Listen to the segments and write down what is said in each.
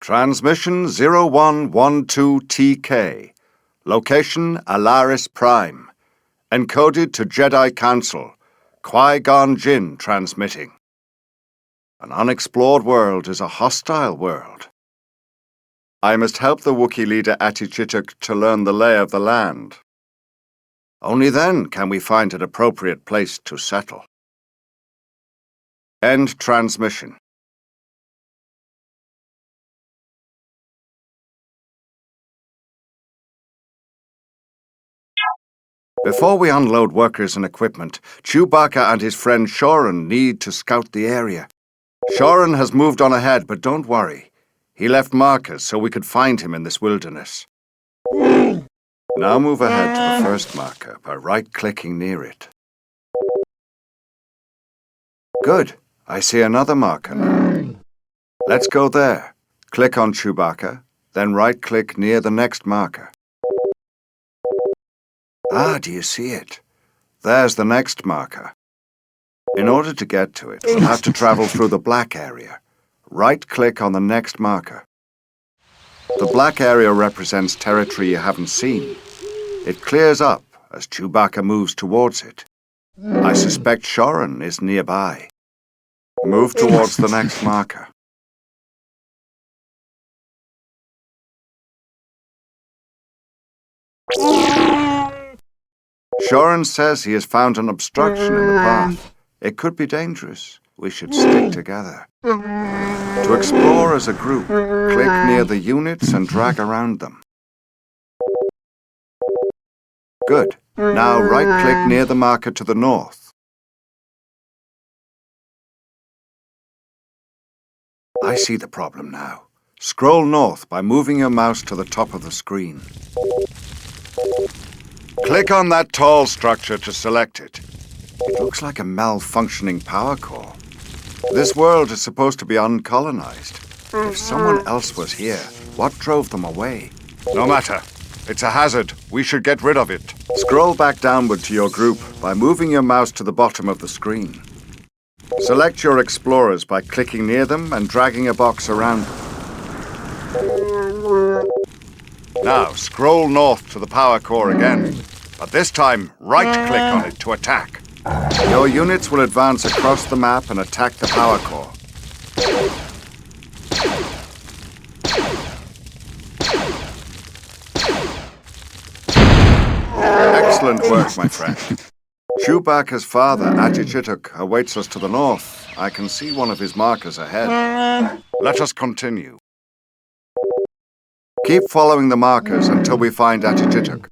Transmission 0112TK. Location Alaris Prime. Encoded to Jedi Council. Qui-Gon Jin transmitting. An unexplored world is a hostile world. I must help the Wookiee leader Attichitcuk to learn the lay of the land. Only then can we find an appropriate place to settle. End transmission. Before we unload workers and equipment, Chewbacca and his friend Shorin need to scout the area. Shorin has moved on ahead, but don't worry. He left markers so we could find him in this wilderness. Now move ahead to the first marker by right-clicking near it. Good. I see another marker now. Let's go there. Click on Chewbacca, then right-click near the next marker. Ah, do you see it? There's the next marker. In order to get to it, we'll have to travel through the black area. Right-click on the next marker. The black area represents territory you haven't seen. It clears up as Chewbacca moves towards it. I suspect Shorin is nearby. Move towards the next marker. Shorin says he has found an obstruction in the path. It could be dangerous. We should stick together. To explore as a group, click near the units and drag around them. Good. Now right-click near the marker to the north. I see the problem now. Scroll north by moving your mouse to the top of the screen. Click on that tall structure to select it. It looks like a malfunctioning power core. This world is supposed to be uncolonized. If someone else was here, what drove them away? No matter. It's a hazard. We should get rid of it. Scroll back downward to your group by moving your mouse to the bottom of the screen. Select your explorers by clicking near them and dragging a box around them. Now, scroll north to the power core again, but this time, right-click on it to attack. Your units will advance across the map and attack the power core. Excellent work, my friend. Chewbacca's father, Attichitcuk, awaits us to the north. I can see one of his markers ahead. Let us continue. Keep following the markers until we find Attichitcuk.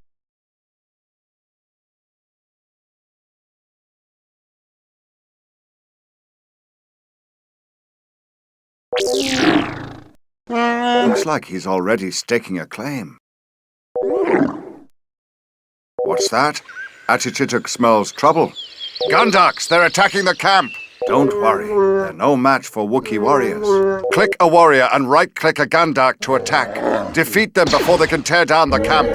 Looks like he's already staking a claim. What's that? Attichitcuk smells trouble. Gundaks, they're attacking the camp! Don't worry, they're no match for Wookiee warriors. Click a warrior and right-click a Gundak to attack. Defeat them before they can tear down the camp.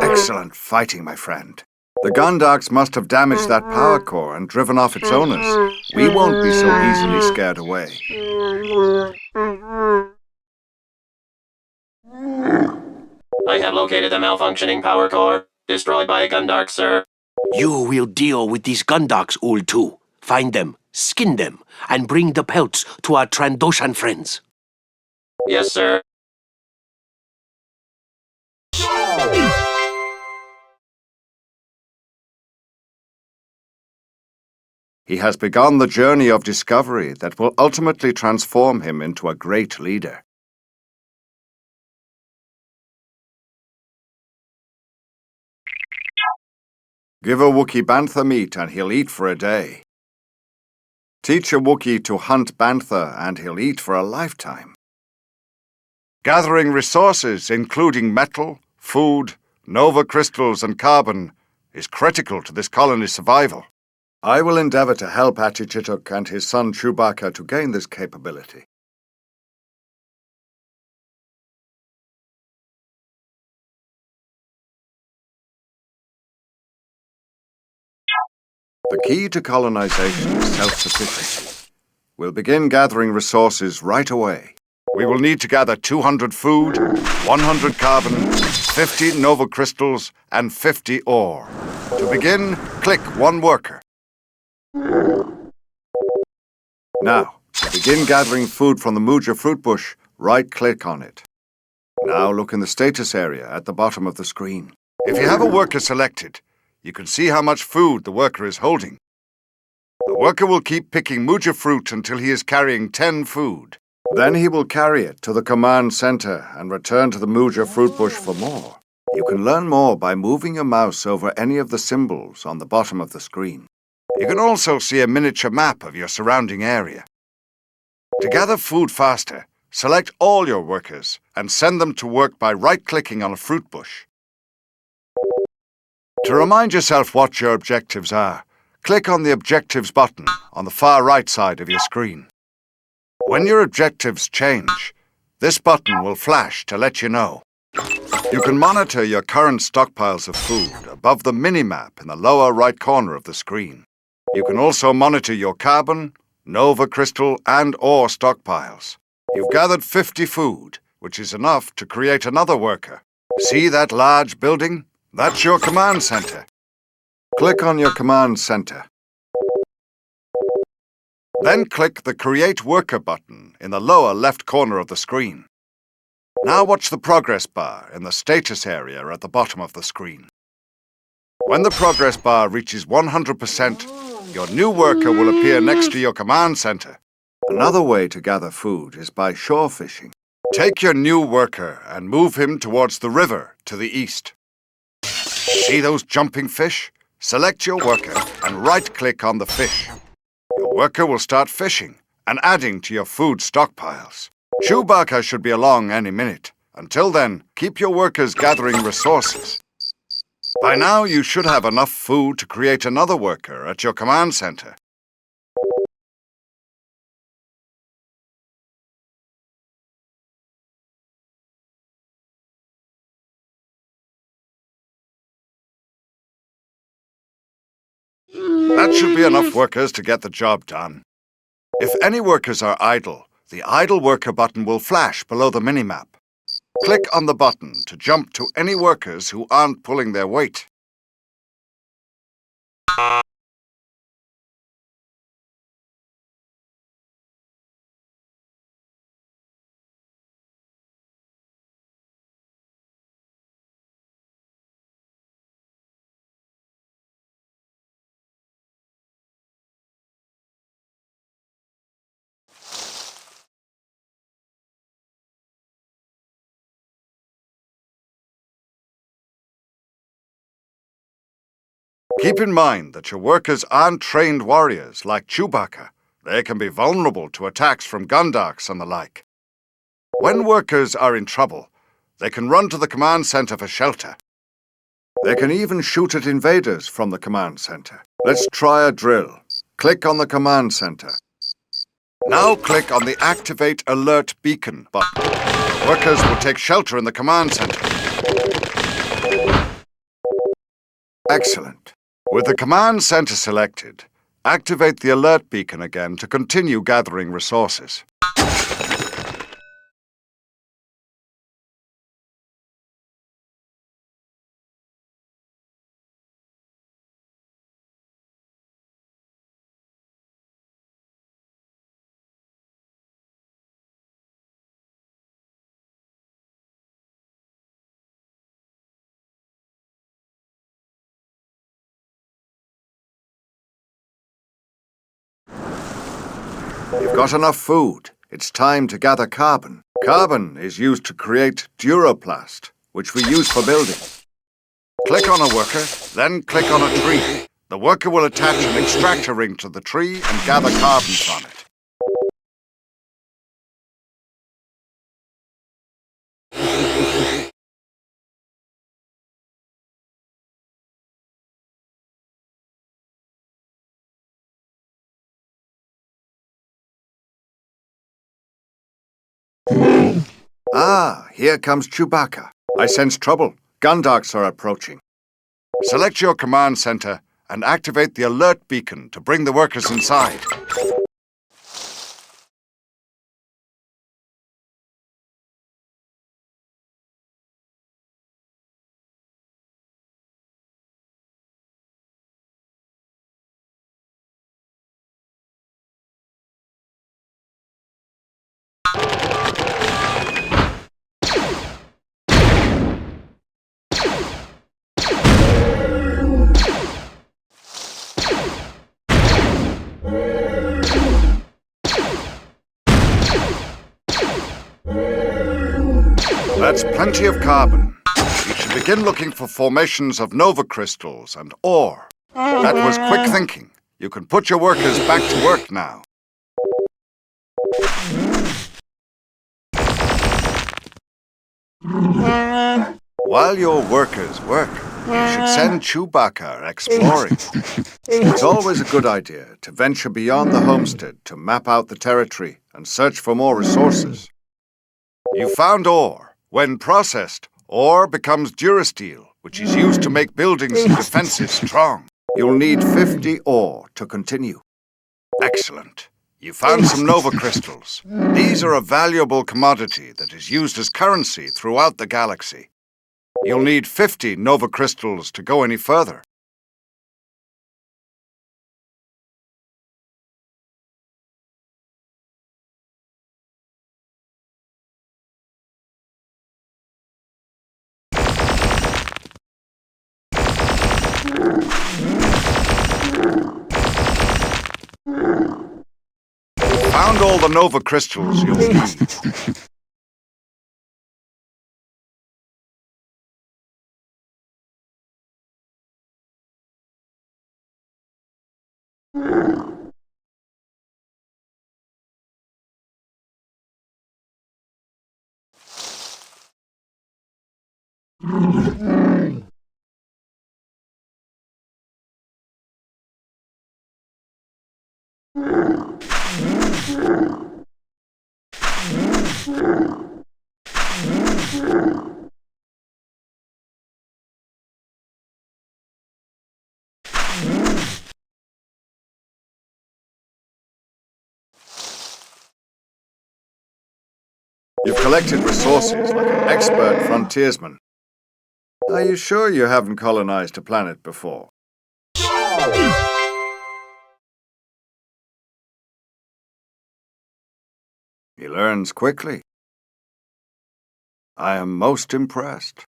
Excellent fighting, my friend. The Gundaks must have damaged that power core and driven off its owners. We won't be so easily scared away. I have located the malfunctioning power core. Destroyed by a Gundark, sir. You will deal with these Gundaks, Ul 2. Find them, skin them, and bring the pelts to our Trandoshan friends. Yes, sir. He has begun the journey of discovery that will ultimately transform him into a great leader. Give a Wookiee bantha meat and he'll eat for a day. Teach a Wookiee to hunt bantha and he'll eat for a lifetime. Gathering resources, including metal, food, nova crystals and carbon, is critical to this colony's survival. I will endeavor to help Attichitcuk and his son Chewbacca to gain this capability. The key to colonization is self-sufficiency. We'll begin gathering resources right away. We will need to gather 200 food, 100 carbon, 50 nova crystals, and 50 ore. To begin, click one worker. Now, to begin gathering food from the Muja fruit bush, right-click on it. Now look in the status area at the bottom of the screen. If you have a worker selected, you can see how much food the worker is holding. The worker will keep picking Muja fruit until he is carrying 10 food. Then he will carry it to the command center and return to the Muja fruit bush for more. You can learn more by moving your mouse over any of the symbols on the bottom of the screen. You can also see a miniature map of your surrounding area. To gather food faster, select all your workers and send them to work by right-clicking on a fruit bush. To remind yourself what your objectives are, click on the Objectives button on the far right side of your screen. When your objectives change, this button will flash to let you know. You can monitor your current stockpiles of food above the mini-map in the lower right corner of the screen. You can also monitor your carbon, nova crystal, and ore stockpiles. You've gathered 50 food, which is enough to create another worker. See that large building? That's your command center. Click on your command center. Then click the Create Worker button in the lower left corner of the screen. Now watch the progress bar in the status area at the bottom of the screen. When the progress bar reaches 100%, your new worker will appear next to your command center. Another way to gather food is by shore fishing. Take your new worker and move him towards the river to the east. See those jumping fish? Select your worker and right-click on the fish. Your worker will start fishing and adding to your food stockpiles. Chewbacca should be along any minute. Until then, keep your workers gathering resources. By now, you should have enough food to create another worker at your command center. That should be enough workers to get the job done. If any workers are idle, the Idle Worker button will flash below the minimap. Click on the button to jump to any workers who aren't pulling their weight. Keep in mind that your workers aren't trained warriors like Chewbacca. They can be vulnerable to attacks from Gundarks and the like. When workers are in trouble, they can run to the command center for shelter. They can even shoot at invaders from the command center. Let's try a drill. Click on the command center. Now click on the Activate Alert Beacon button. Workers will take shelter in the command center. Excellent. With the command center selected, activate the alert beacon again to continue gathering resources. You've got enough food. It's time to gather carbon. Carbon is used to create Duroplast, which we use for building. Click on a worker, then click on a tree. The worker will attach an extractor ring to the tree and gather carbon from it. Ah, here comes Chewbacca. I sense trouble. Gundarks are approaching. Select your command center and activate the alert beacon to bring the workers inside. That's plenty of carbon. You should begin looking for formations of nova crystals and ore. That was quick thinking. You can put your workers back to work now. While your workers work, you should send Chewbacca exploring. It's always a good idea to venture beyond the homestead to map out the territory and search for more resources. You found ore. When processed, ore becomes durasteel, which is used to make buildings and defenses strong. You'll need 50 ore to continue. Excellent. You found some nova crystals. These are a valuable commodity that is used as currency throughout the galaxy. You'll need 50 nova crystals to go any further. Found all the nova crystals you'll need. You've collected resources like an expert frontiersman. Are you sure you haven't colonized a planet before? He learns quickly. I am most impressed.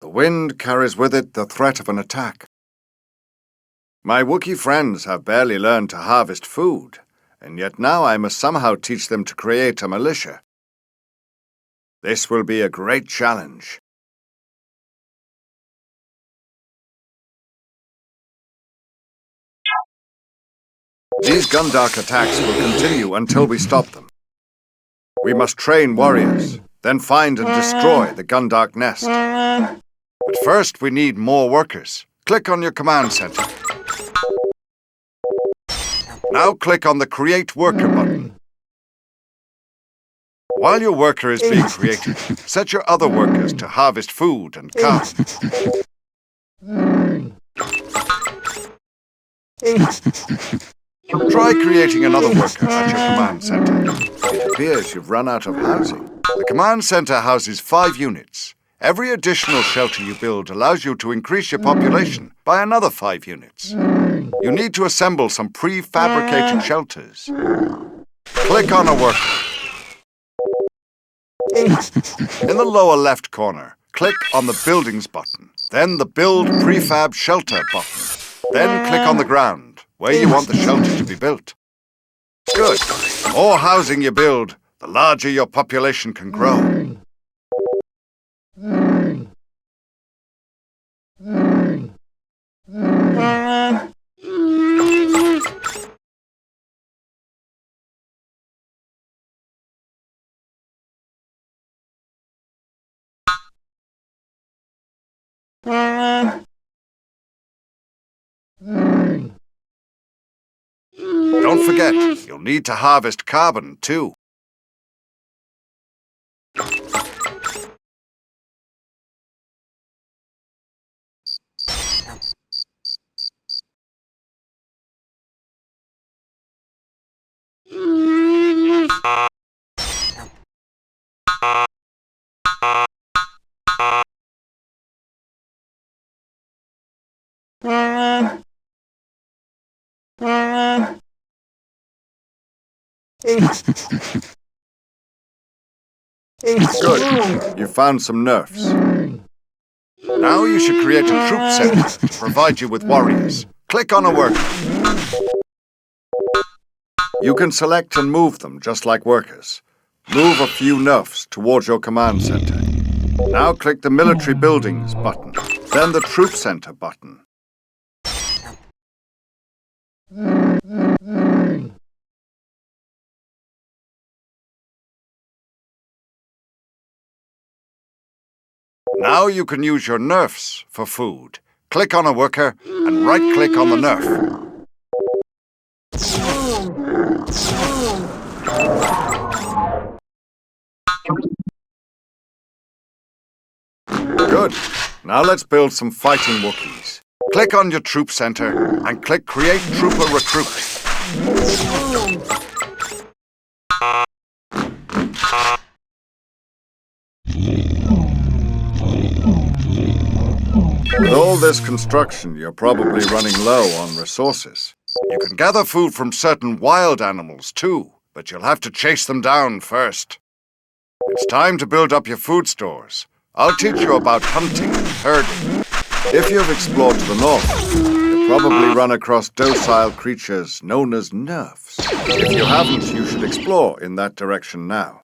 The wind carries with it the threat of an attack. My Wookiee friends have barely learned to harvest food, and yet now I must somehow teach them to create a militia. This will be a great challenge. These Gundark attacks will continue until we stop them. We must train warriors, then find and destroy the Gundark nest. But first we need more workers. Click on your command center. Now click on the Create Worker button. While your worker is being created, set your other workers to harvest food and carbon. Try creating another worker at your command center. It appears you've run out of housing. The command center houses 5 units. Every additional shelter you build allows you to increase your population by another 5 units. You need to assemble some prefabricated shelters. Click on a worker. In the lower left corner, click on the Buildings button, then the Build Prefab Shelter button. Then click on the ground, where you want the shelter to be built. Good. The more housing you build, the larger your population can grow. Don't forget, you'll need to harvest carbon, too. Good. You found some nerfs. Now you should create a troop center to provide you with warriors. Click on a worker. You can select and move them just like workers. Move a few nerfs towards your command center. Now click the military buildings button, then the troop center button. Now you can use your nerfs for food. Click on a worker and right-click on the nerf. Good. Now let's build some fighting Wookiees. Click on your troop center and click Create Trooper Recruit. With all this construction, you're probably running low on resources. You can gather food from certain wild animals too, but you'll have to chase them down first. It's time to build up your food stores. I'll teach you about hunting and herding. If you've explored to the north, you'll probably run across docile creatures known as nerfs. If you haven't, you should explore in that direction now.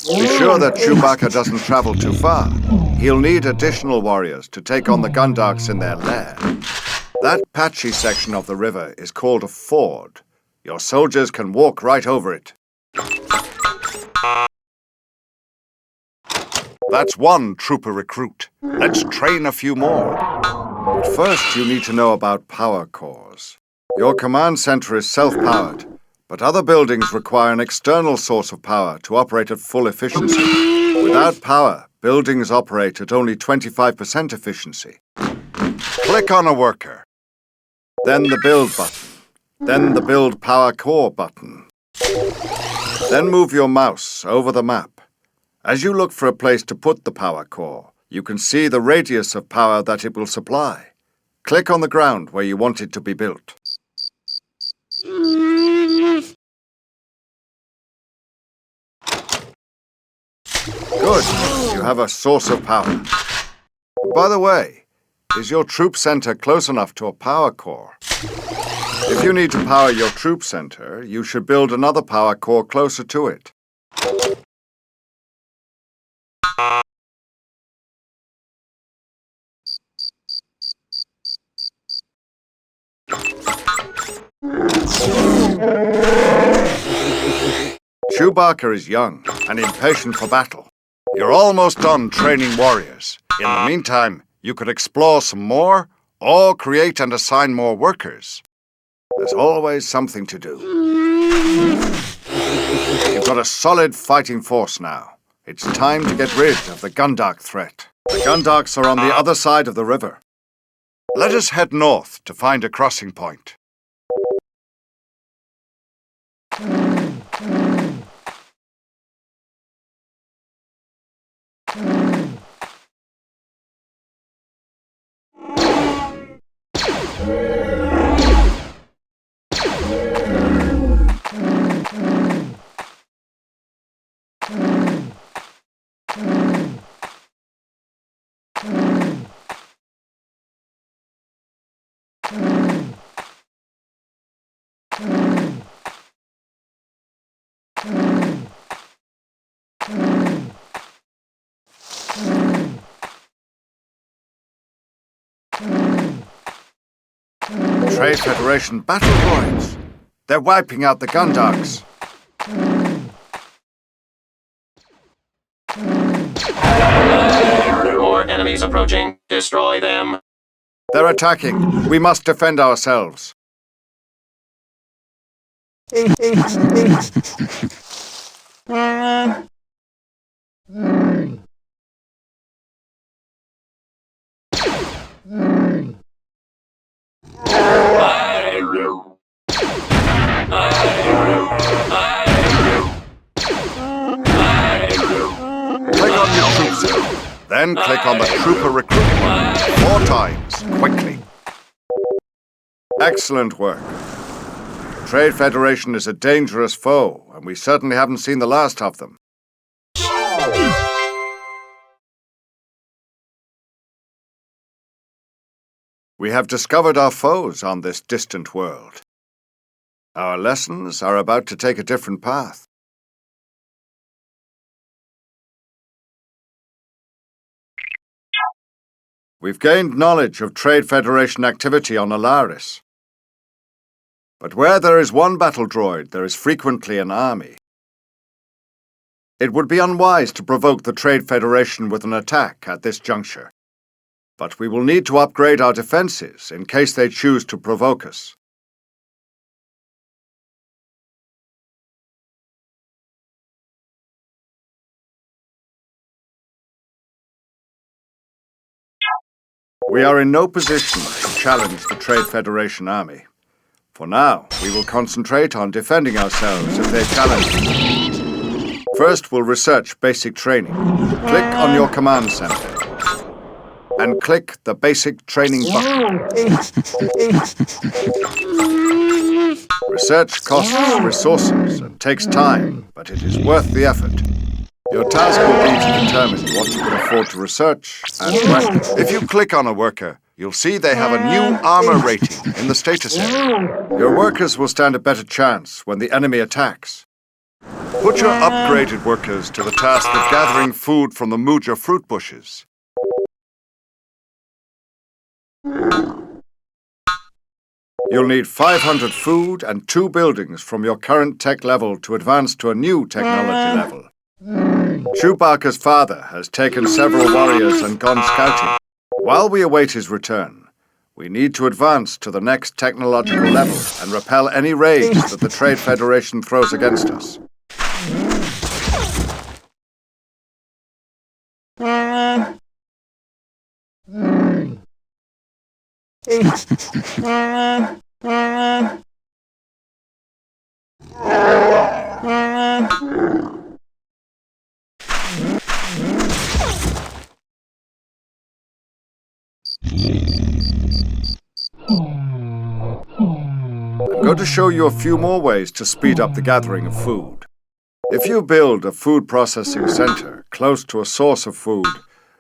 Be sure that Chewbacca doesn't travel too far. He'll need additional warriors to take on the Gundarks in their lair. That patchy section of the river is called a ford. Your soldiers can walk right over it. That's one trooper recruit. Let's train a few more. But first, you need to know about power cores. Your command center is self-powered, but other buildings require an external source of power to operate at full efficiency. Without power, buildings operate at only 25% efficiency. Click on a worker, then the Build button, then the Build Power Core button. Then move your mouse over the map. As you look for a place to put the power core, you can see the radius of power that it will supply. Click on the ground where you want it to be built. Good. You have a source of power. By the way, is your troop center close enough to a power core? If you need to power your troop center, you should build another power core closer to it. Chewbacca is young and impatient for battle. You're almost done training warriors. In the meantime, you could explore some more or create and assign more workers. There's always something to do. You've got a solid fighting force now. It's time to get rid of the Gundark threat. The Gundarks are on the other side of the river. Let us head north to find a crossing point. Trade Federation battle droids. They're wiping out the Gundarks. More enemies approaching. Destroy them. They're attacking. We must defend ourselves. Click on your troop symbol. Then click on the trooper recruit button 4 times, quickly. Excellent work. The Trade Federation is a dangerous foe, and we certainly haven't seen the last of them. We have discovered our foes on this distant world. Our lessons are about to take a different path. We've gained knowledge of Trade Federation activity on Alaris. But where there is one battle droid, there is frequently an army. It would be unwise to provoke the Trade Federation with an attack at this juncture. But we will need to upgrade our defenses in case they choose to provoke us. We are in no position to challenge the Trade Federation army. For now, we will concentrate on defending ourselves if they challenge us. First, we'll research basic training. Click on your command center. And click the basic training button. Research costs resources and takes time, but it is worth the effort. Your task will be to determine what you can afford to research and when. If you click on a worker, you'll see they have a new armor rating in the status area. Your workers will stand a better chance when the enemy attacks. Put your upgraded workers to the task of gathering food from the Muja fruit bushes. You'll need 500 food and 2 buildings from your current tech level to advance to a new technology level. Chewbacca's father has taken several warriors and gone scouting. While we await his return, we need to advance to the next technological level and repel any raids that the Trade Federation throws against us. I'm going to show you a few more ways to speed up the gathering of food. If you build a food processing center close to a source of food,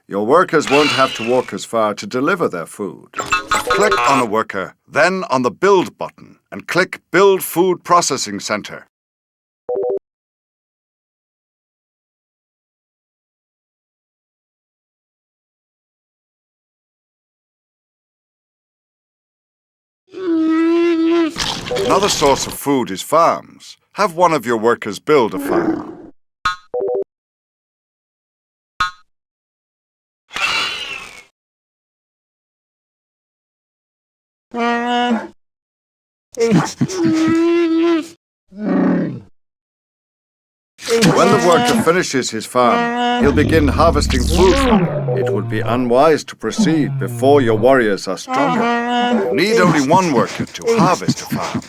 your workers won't have to walk as far to deliver their food. Click on a worker, then on the Build button, and click Build Food Processing Center. Another source of food is farms. Have one of your workers build a farm. When the worker finishes his farm, he'll begin harvesting food from it. It would be unwise to proceed before your warriors are stronger. You need only one worker to harvest a farm.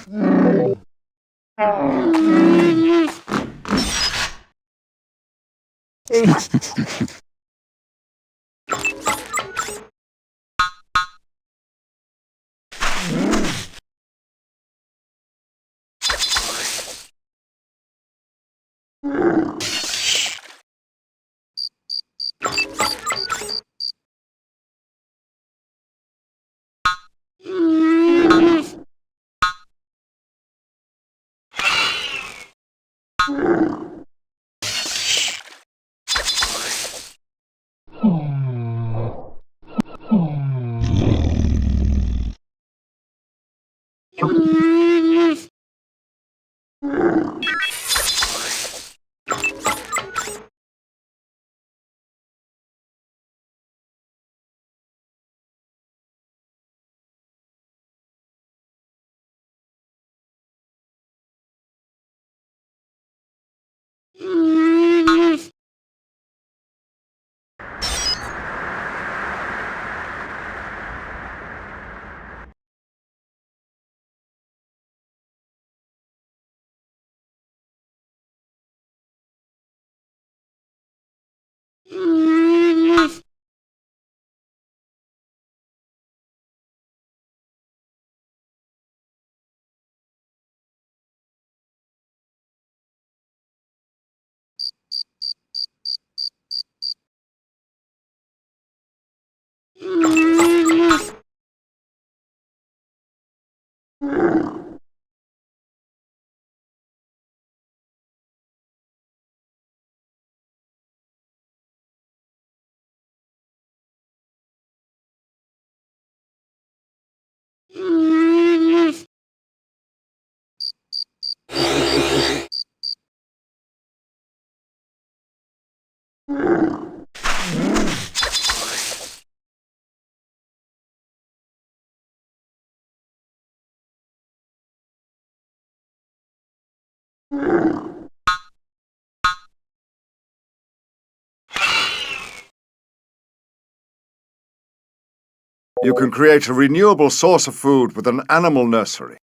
You can create a renewable source of food with an animal nursery.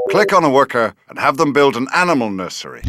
Click on a worker and have them build an animal nursery.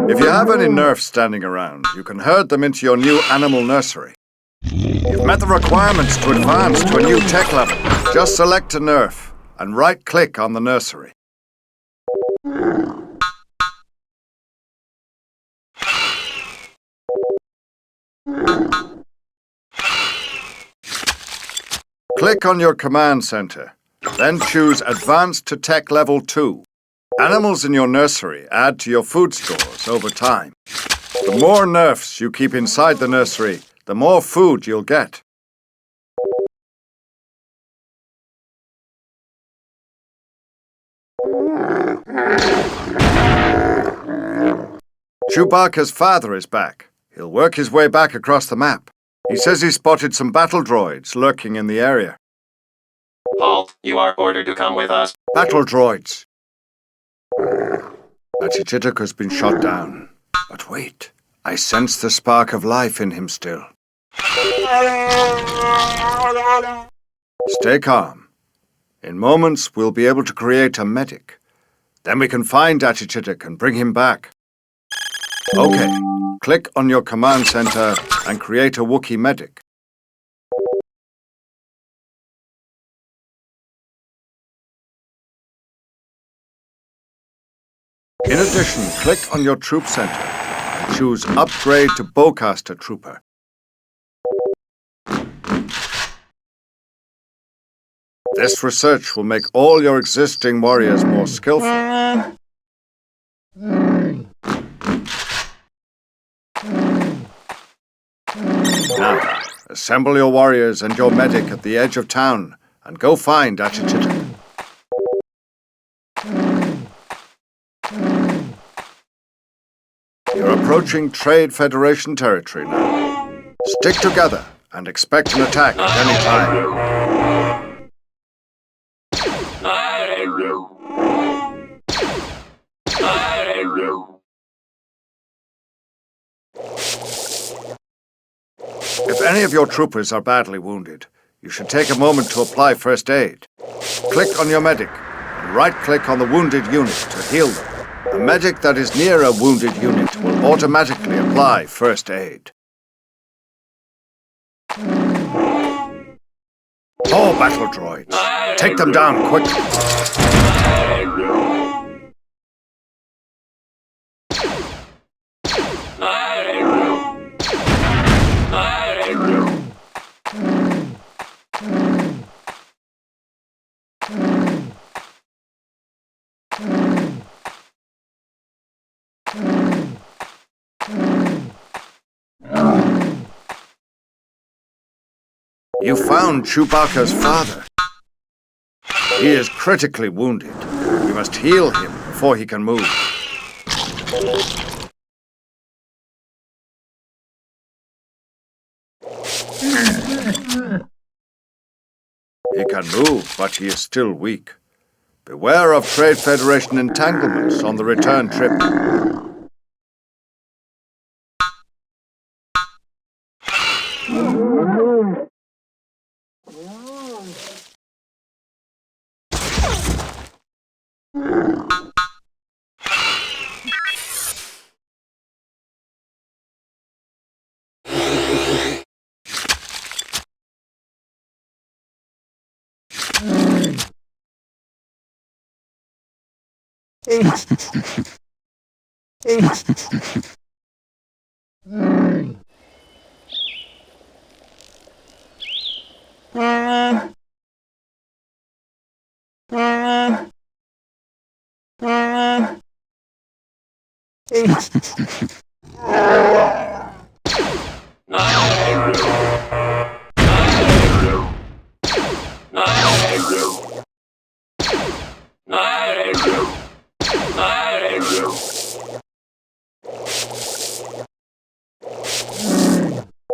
If you have any nerfs standing around, you can herd them into your new animal nursery. You've met the requirements to advance to a new tech level. Just select a nerf and right-click on the nursery. Click on your command center, then choose Advance to Tech Level 2. Animals in your nursery add to your food stores over time. The more nerfs you keep inside the nursery, the more food you'll get. Chewbacca's father is back. He'll work his way back across the map. He says he spotted some battle droids lurking in the area. Halt. You are ordered to come with us. Battle droids. Attichitcuk has been shot down. But wait, I sense the spark of life in him still. Stay calm. In moments, we'll be able to create a medic. Then we can find Attichitcuk and bring him back. Okay, click on your command center and create a Wookiee medic. In addition, click on your troop center and choose Upgrade to Bowcaster Trooper. This research will make all your existing warriors more skillful. Now, assemble your warriors and your medic at the edge of town and go find Attichitcuk. You're approaching Trade Federation territory now. Stick together and expect an attack at any time. If any of your troopers are badly wounded, you should take a moment to apply first aid. Click on your medic and right-click on the wounded unit to heal them. A medic that is near a wounded unit will automatically apply first aid. All battle droids, take them down quickly. You found Chewbacca's father. He is critically wounded. You must heal him before he can move. He can move, but he is still weak. Beware of Trade Federation entanglements on the return trip.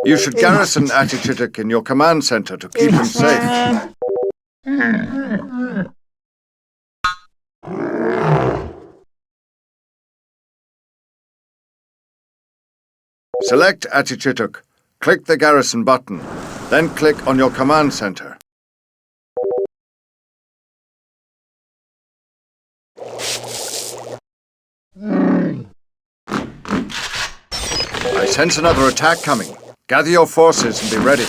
You should garrison Attichitcuk in your command center to keep him safe. Select Attichitcuk, click the garrison button, then click on your command center. I sense another attack coming. Gather your forces and be ready.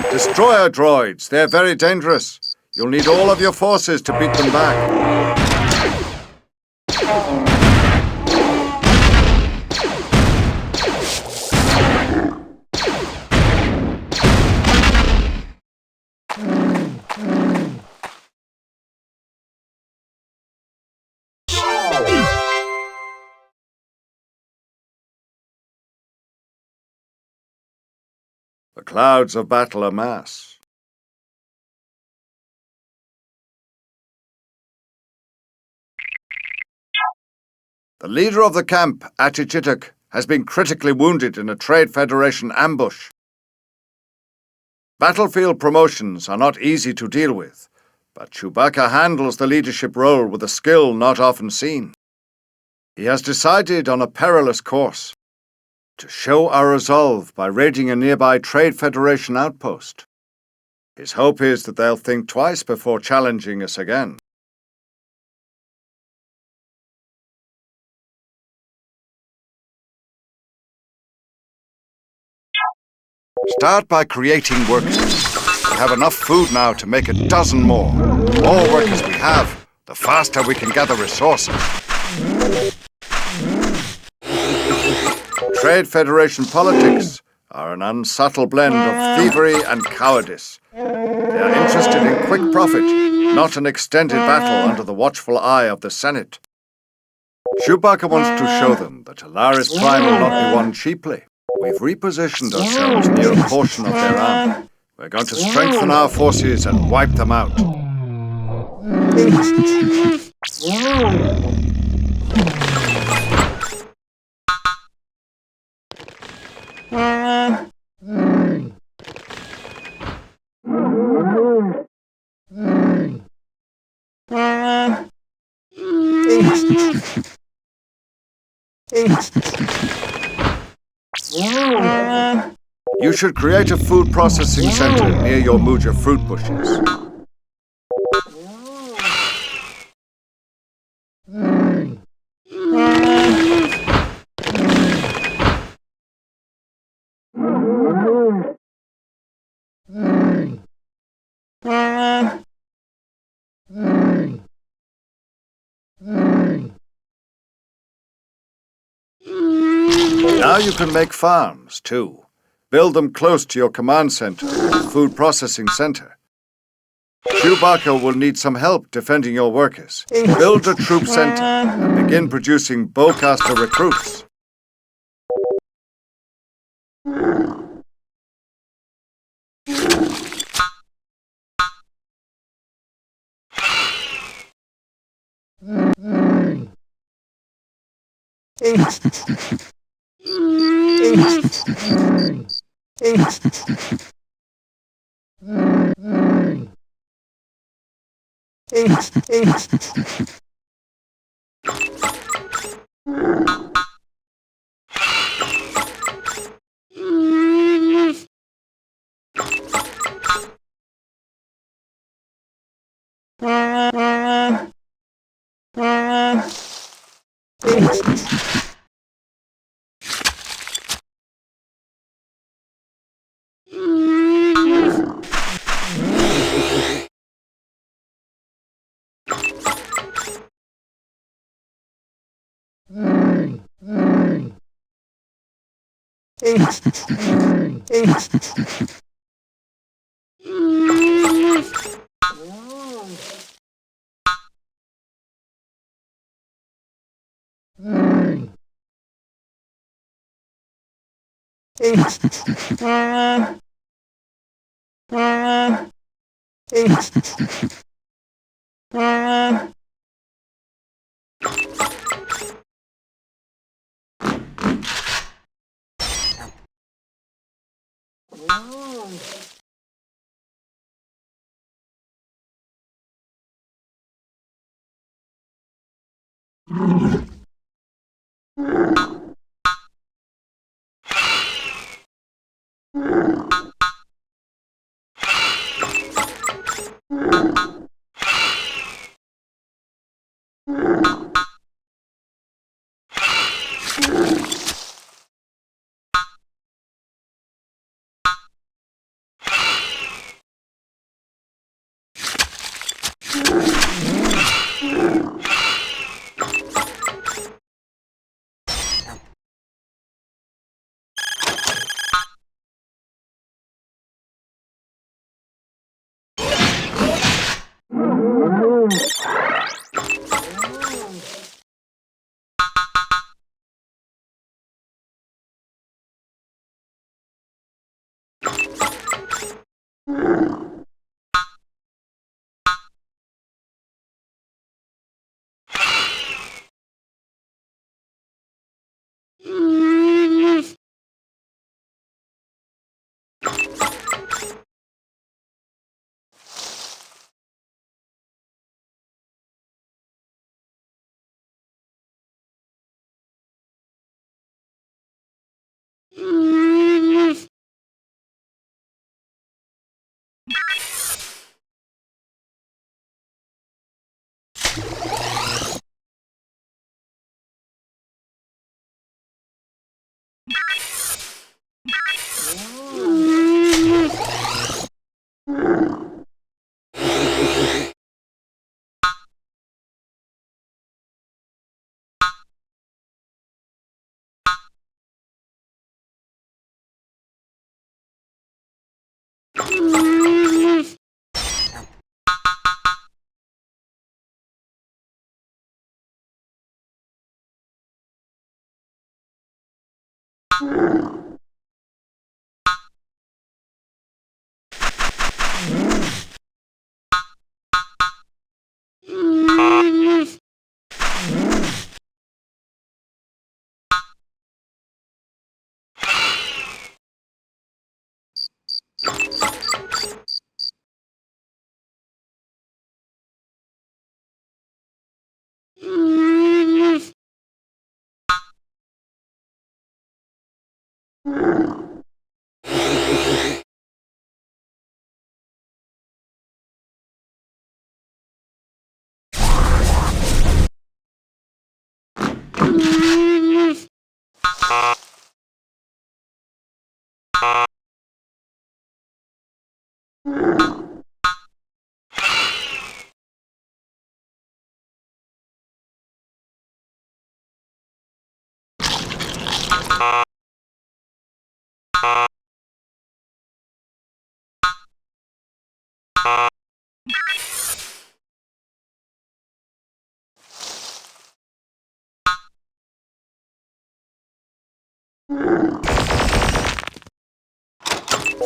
Destroyer droids, they're very dangerous. You'll need all of your forces to beat them back. The clouds of battle amass. The leader of the camp, Attichitcuk, has been critically wounded in a Trade Federation ambush. Battlefield promotions are not easy to deal with, but Chewbacca handles the leadership role with a skill not often seen. He has decided on a perilous course: to show our resolve by raiding a nearby Trade Federation outpost. His hope is that they'll think twice before challenging us again. Start by creating workers. We have enough food now to make a dozen more. The more workers we have, the faster we can gather resources. Trade Federation politics are an unsubtle blend of thievery and cowardice. They are interested in quick profit, not an extended battle under the watchful eye of the Senate. Chewbacca wants to show them that Alaris Prime will not be won cheaply. We've repositioned ourselves near a portion of their army. We're going to strengthen our forces and wipe them out. You should create a food processing center near your Muja fruit bushes. Now you can make farms, too. Build them close to your command center, food processing center. Chewbacca will need some help defending your workers. Build a troop center and begin producing bowcaster recruits.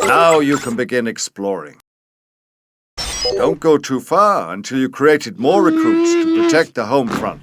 Now you can begin exploring. Don't go too far until you created more recruits to protect the home front.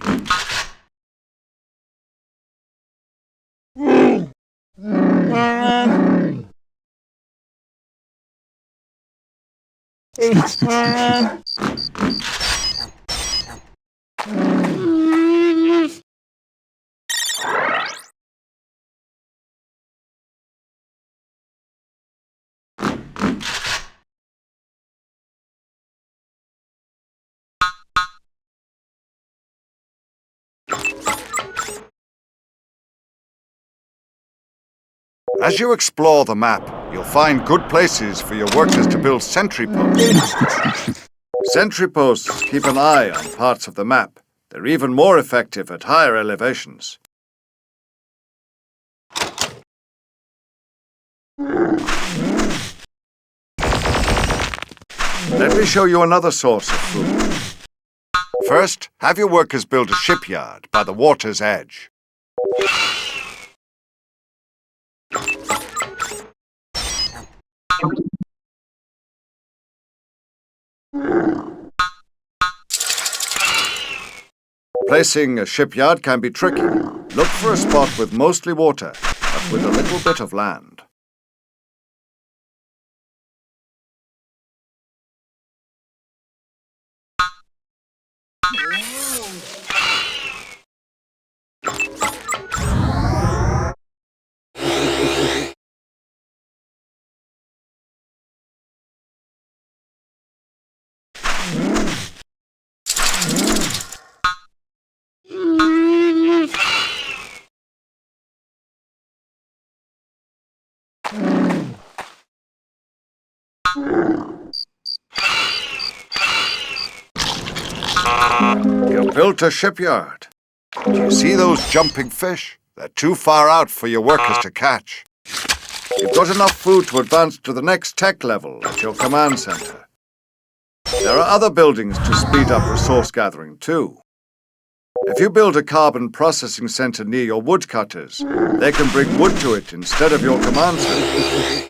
As you explore the map, you'll find good places for your workers to build sentry posts. Sentry posts keep an eye on parts of the map. They're even more effective at higher elevations. Let me show you another source of food. First, have your workers build a shipyard by the water's edge. Placing a shipyard can be tricky. Look for a spot with mostly water, but with a little bit of land. You built a shipyard. Do you see those jumping fish? They're too far out for your workers to catch. You've got enough food to advance to the next tech level at your command center. There are other buildings to speed up resource gathering, too. If you build a carbon processing center near your woodcutters, they can bring wood to it instead of your command center.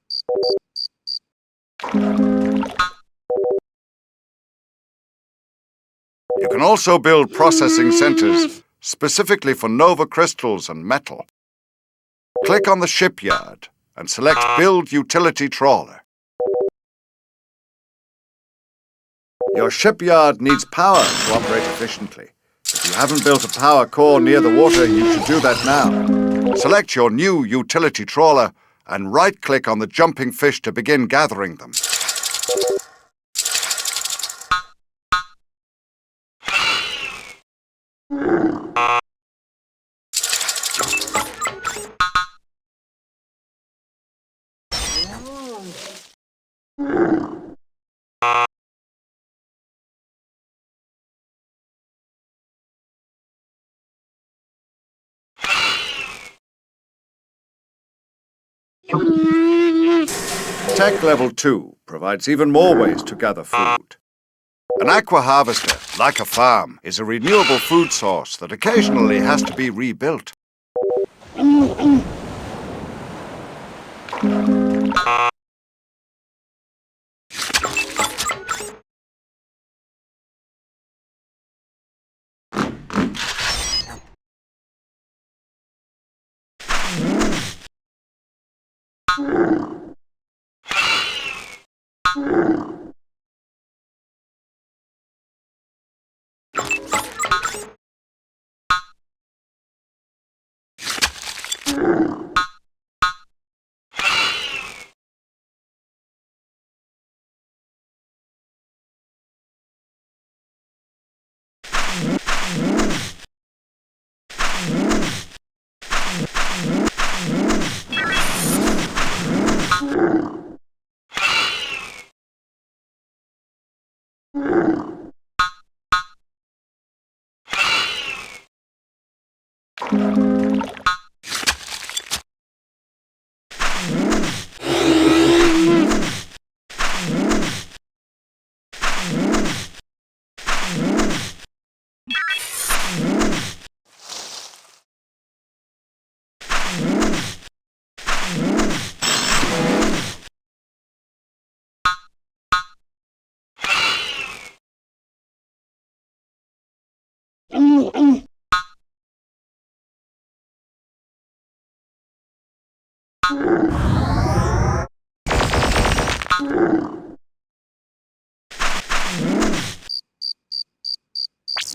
You can also build processing centers specifically for nova crystals and metal. Click on the shipyard and select Build Utility Trawler. Your shipyard needs power to operate efficiently. If you haven't built a power core near the water, you should do that now. Select your new utility trawler and right-click on the jumping fish to begin gathering them. Tech Level 2 provides even more ways to gather food. An aqua harvester, like a farm, is a renewable food source that occasionally has to be rebuilt.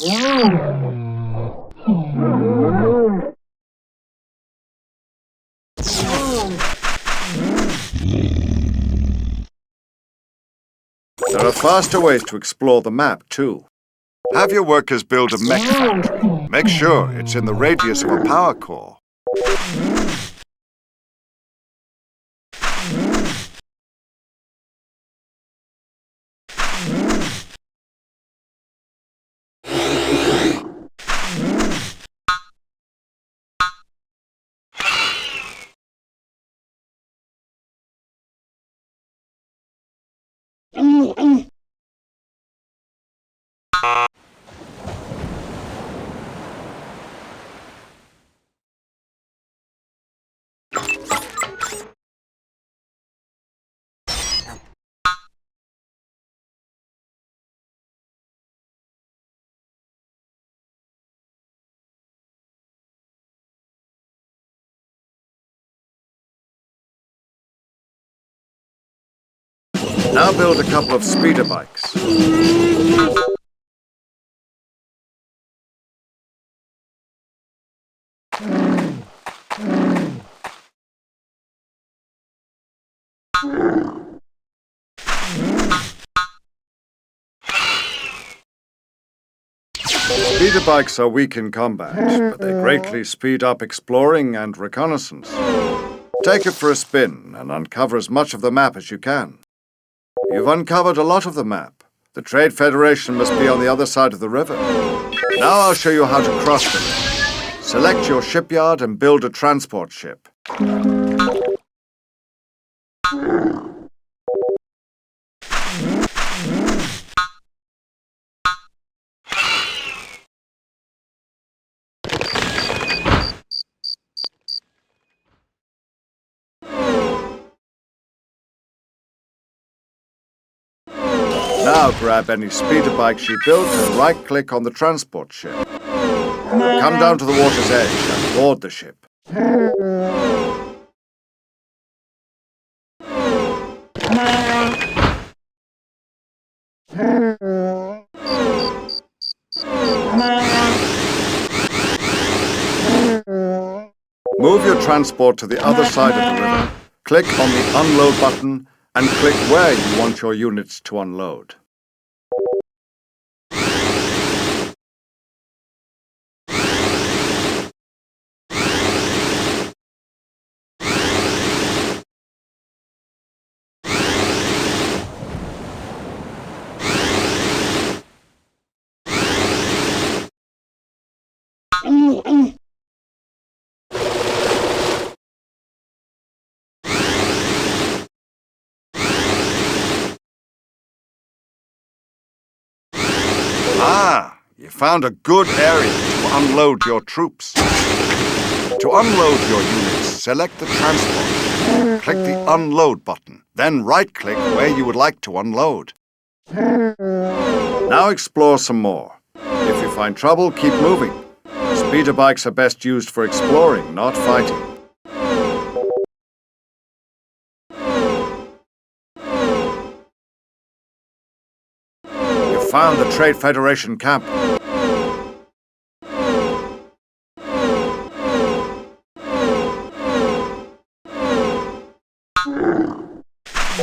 There are faster ways to explore the map, too. Have your workers build a mech factory. Make sure it's in the radius of a power core. Now build a couple of speeder bikes. Speeder bikes are weak in combat, but they greatly speed up exploring and reconnaissance. Take it for a spin and uncover as much of the map as you can. You've uncovered a lot of the map. The Trade Federation must be on the other side of the river. Now I'll show you how to cross the river. Select your shipyard and build a transport ship. Now grab any speeder bikes you built and right-click on the transport ship. Come down to the water's edge and board the ship. Move your transport to the other side of the river. Click on the unload button and click where you want your units to unload. Ah, you found a good area to unload your troops. To unload your units, select the transport. Click the unload button, then right-click where you would like to unload. Now explore some more. If you find trouble, keep moving. Speeder bikes are best used for exploring, not fighting. You found the Trade Federation camp.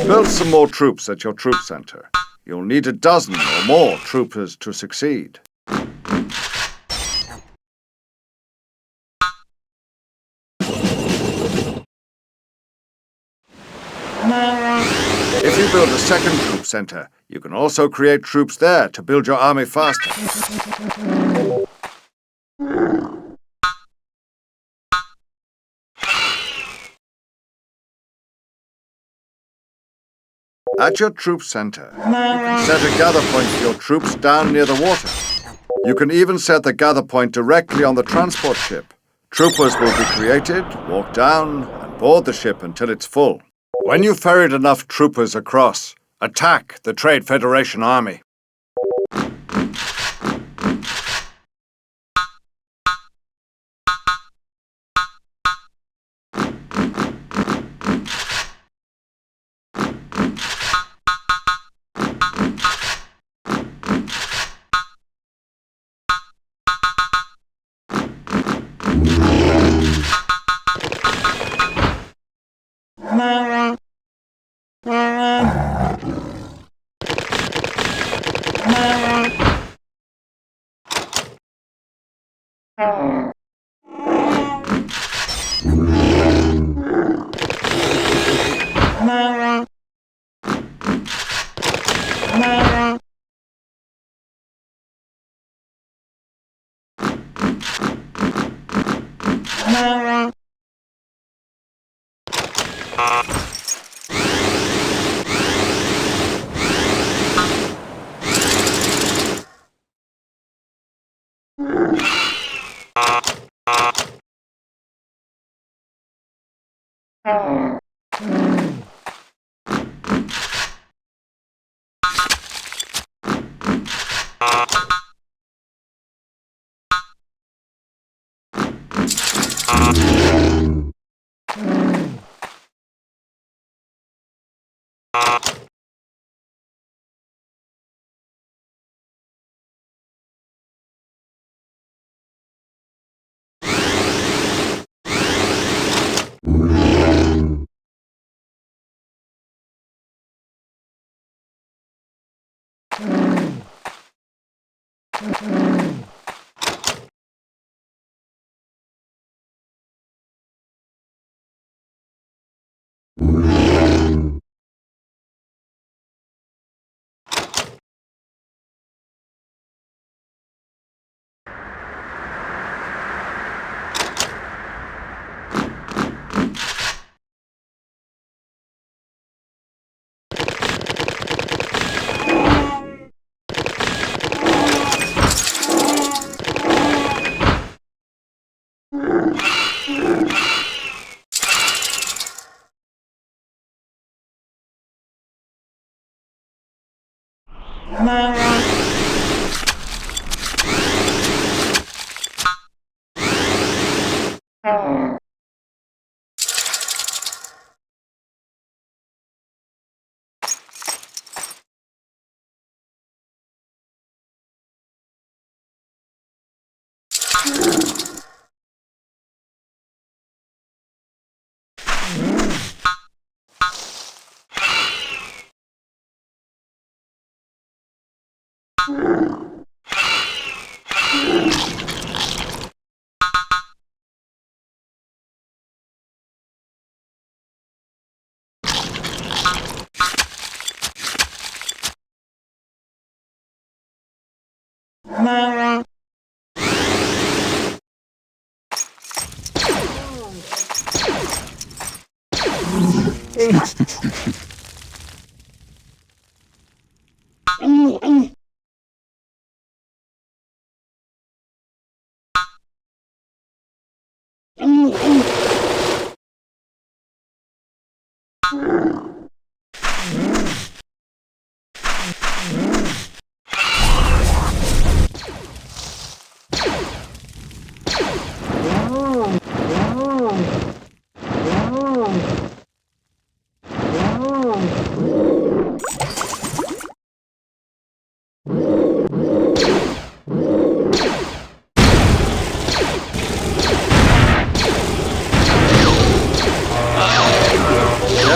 Build some more troops at your troop center. You'll need a dozen or more troopers to succeed. If you build a second troop center, you can also create troops there to build your army faster. At your troop center, you can set a gather point for your troops down near the water. You can even set the gather point directly on the transport ship. Troopers will be created, walk down, and board the ship until it's full. When you've ferried enough troopers across, attack the Trade Federation army.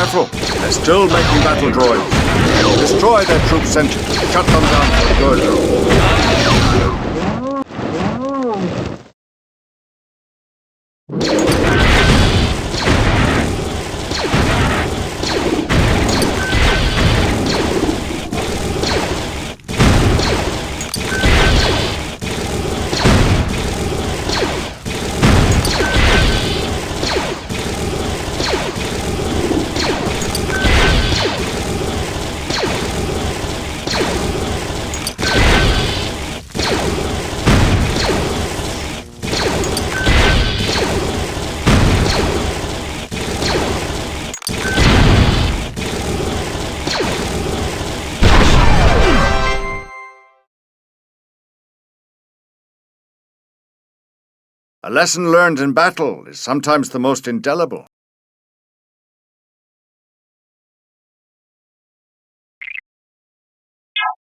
Careful, they're still making battle droids. Destroy their troop center to shut them down for good. A lesson learned in battle is sometimes the most indelible.